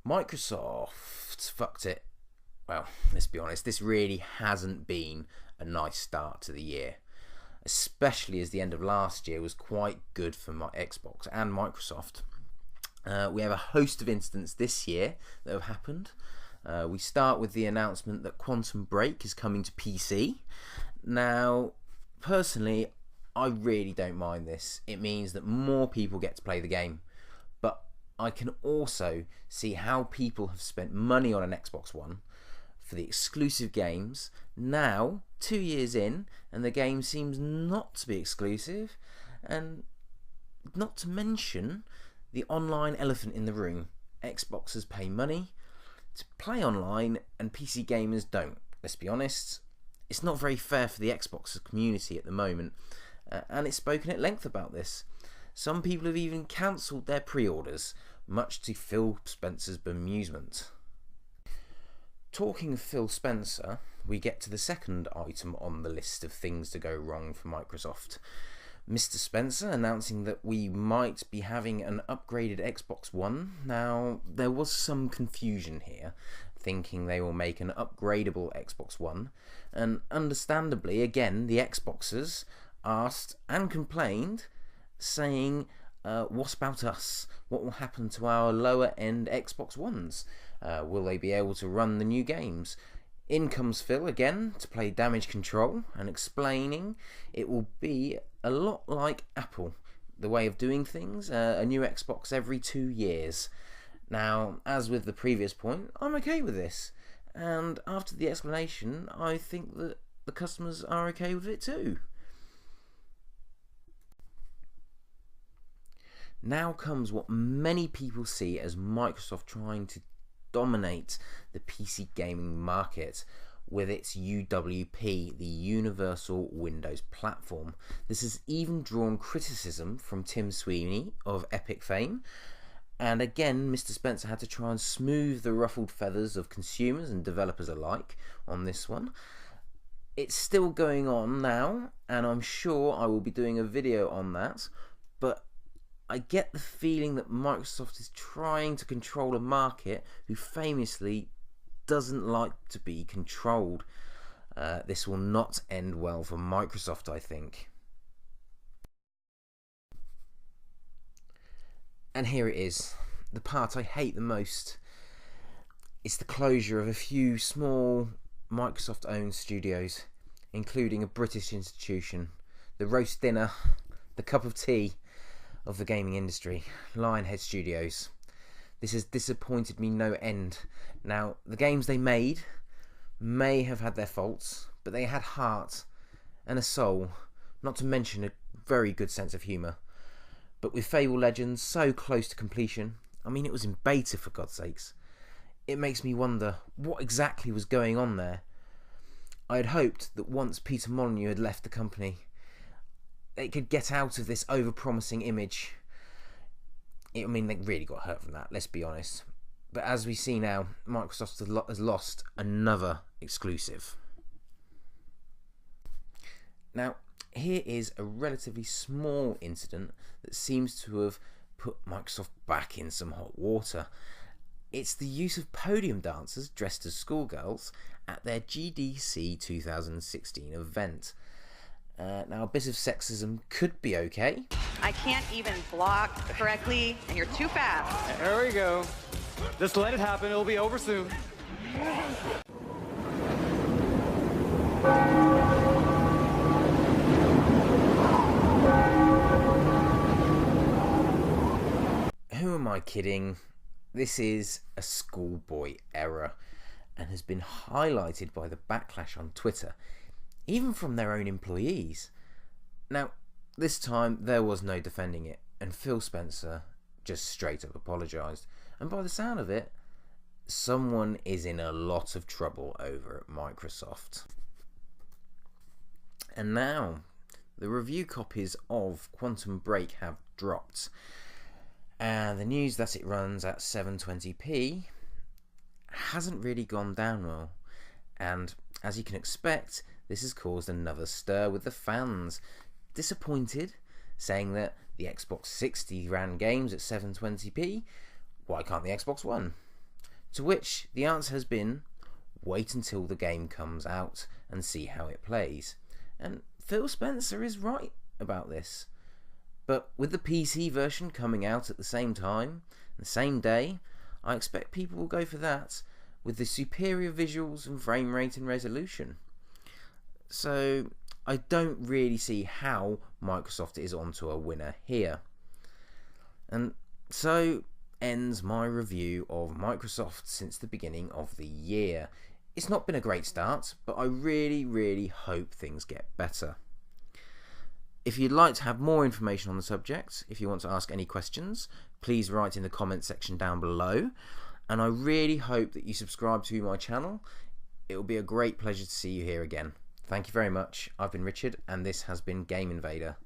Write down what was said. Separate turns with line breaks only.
Microsoft fucked it. Well, let's be honest, this really hasn't been a nice start to the year, especially as the end of last year was quite good for my Xbox and Microsoft. We have a host of incidents this year that have happened. We start with the announcement that Quantum Break is coming to PC. Now, personally, I really don't mind this. It means that more people get to play the game. But I can also see how people have spent money on an Xbox One for the exclusive games. Now, 2 years in, and the game seems not to be exclusive. And not to mention the online elephant in the room. Xboxers pay money to play online and PC gamers don't. Let's be honest, it's not very fair for the Xbox community at the moment, and it's spoken at length about this. Some people have even cancelled their pre-orders, much to Phil Spencer's bemusement. Talking of Phil Spencer, we get to the second item on the list of things to go wrong for Microsoft. Mr. Spencer announcing that we might be having an upgraded Xbox One. Now, there was some confusion here, thinking they will make an upgradable Xbox One, and understandably, again, the Xboxers asked and complained, saying, what about us? What will happen to our lower end Xbox Ones? Will they be able to run the new games? In comes Phil again to play damage control and explaining it will be a lot like Apple, the way of doing things, a new Xbox every 2 years. Now, as with the previous point, I'm okay with this, and after the explanation, I think that the customers are okay with it too. Now comes what many people see as Microsoft trying to dominate the PC gaming market with its UWP, the Universal Windows Platform. This has even drawn criticism from Tim Sweeney of Epic fame, and again Mr. Spencer had to try and smooth the ruffled feathers of consumers and developers alike on this one. It's still going on now, and I'm sure I will be doing a video on that, but I get the feeling that Microsoft is trying to control a market who famously doesn't like to be controlled. This will not end well for Microsoft, I think. And here it is, the part I hate the most. It's the closure of a few small Microsoft-owned studios, including a British institution, the roast dinner, the cup of tea of the gaming industry, Lionhead Studios. This has disappointed me no end. Now, the games they made may have had their faults, but they had heart and a soul, not to mention a very good sense of humour. But with Fable Legends so close to completion, I mean it was in beta for God's sakes, it makes me wonder what exactly was going on there. I had hoped that once Peter Molyneux had left the company, they could get out of this over-promising image. I mean, they really got hurt from that, let's be honest. But as we see now, Microsoft has lost another exclusive. Now, here is a relatively small incident that seems to have put Microsoft back in some hot water. It's the use of podium dancers dressed as schoolgirls at their GDC 2016 event. Now, a bit of sexism could be okay.
I can't even block correctly, and you're too fast.
There we go. Just let it happen. It'll be over soon.
Who am I kidding? This is a schoolboy error and has been highlighted by the backlash on Twitter, even from their own employees. Now, this time there was no defending it, and Phil Spencer just straight up apologised. And by the sound of it, someone is in a lot of trouble over at Microsoft. And now, the review copies of Quantum Break have dropped. And the news that it runs at 720p hasn't really gone down well. And as you can expect, this has caused another stir with the fans, disappointed, saying that the Xbox 60 ran games at 720p, why can't the Xbox One? To which the answer has been, wait until the game comes out and see how it plays. And Phil Spencer is right about this. But with the PC version coming out at the same time, the same day, I expect people will go for that, with the superior visuals and frame rate and resolution. So I don't really see how Microsoft is onto a winner here. And so ends my review of Microsoft since the beginning of the year. It's not been a great start, but I really hope things get better. If you'd like to have more information on the subject, if you want to ask any questions, please write in the comment section down below. And I really hope that you subscribe to my channel. It will be a great pleasure to see you here again. Thank you very much. I've been Richard, and this has been Game Invader.